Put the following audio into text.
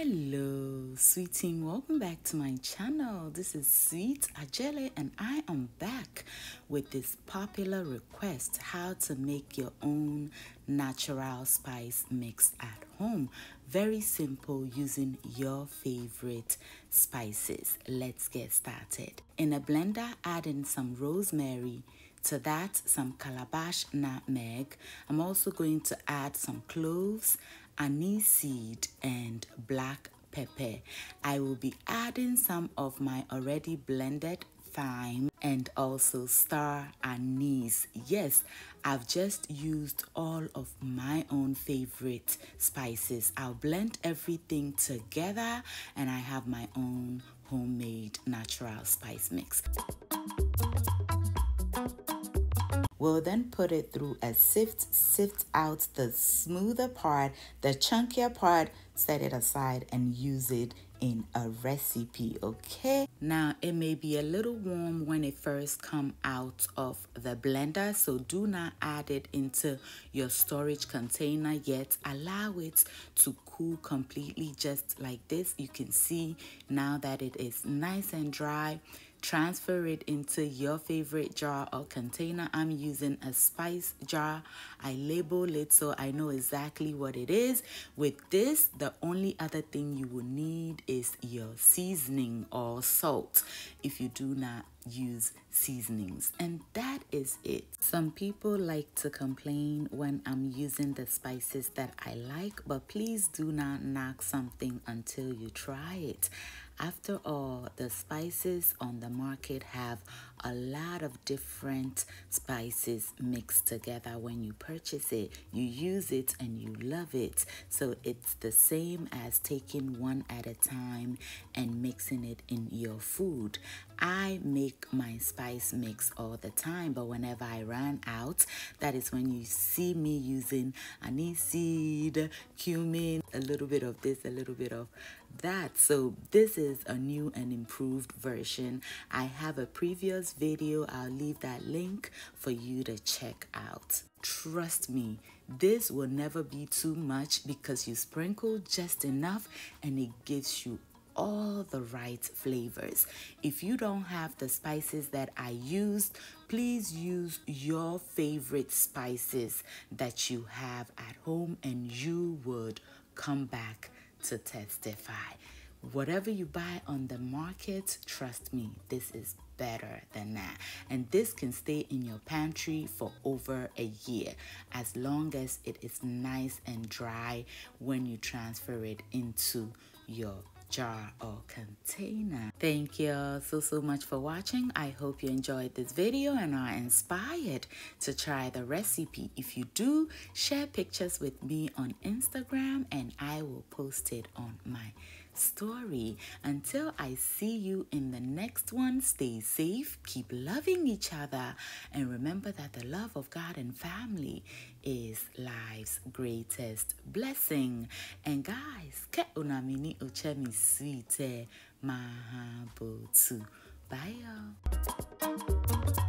Hello sweet team, welcome back to my channel. This is Sweet Adjeley and I am back with this popular request: how to make your own natural spice mix at home. Very simple, using your favorite spices. Let's get started. In a blender, add in some rosemary. To that, some Calabash Nutmeg. I'm also going to add some cloves, Aniseed, and black pepper. I will be adding some of my already blended thyme and also star anise. Yes, I've just used all of my own favorite spices. I'll blend everything together and I have my own homemade natural spice mix. We'll then put it through a sift out the smoother part, the chunkier part, set it aside and use it in a recipe, okay? Now, it may be a little warm when it first comes out of the blender, so do not add it into your storage container yet. Allow it to cool completely, just like this. You can see now that it is nice and dry. Transfer it into your favorite jar or container. I'm using a spice jar. I label it so I know exactly what it is. With this, the only other thing you will need is your seasoning or salt if you do not use seasonings, and that is it. Some people like to complain when I'm using the spices that I like, but please do not knock something until you try it. After all, the spices on the market have a lot of different spices mixed together. When you purchase it, you use it and you love it. So it's the same as taking one at a time and mixing it in your food. I make my spice mix all the time, but whenever I run out, that is when you see me using Aniseed, cumin, a little bit of this, a little bit of that. So this is a new and improved version. I have a previous video. I'll leave that link for you to check out. Trust me, this will never be too much because you sprinkle just enough and it gives you all the right flavors. If you don't have the spices that I used, please use your favorite spices that you have at home and you would come back to testify. Whatever you buy on the market, trust me, this is better than that. And this can stay in your pantry for over a year, as long as it is nice and dry when you transfer it into your jar or container. Thank you so much for watching. I hope you enjoyed this video and are inspired to try the recipe. If you do, share pictures with me on Instagram and I will post it on my story. Until I see you in the next one, stay safe, keep loving each other, and remember that the love of God and family is life's greatest blessing. And guys, ke unamini uchemi sweet mahabotu. Bye y'all.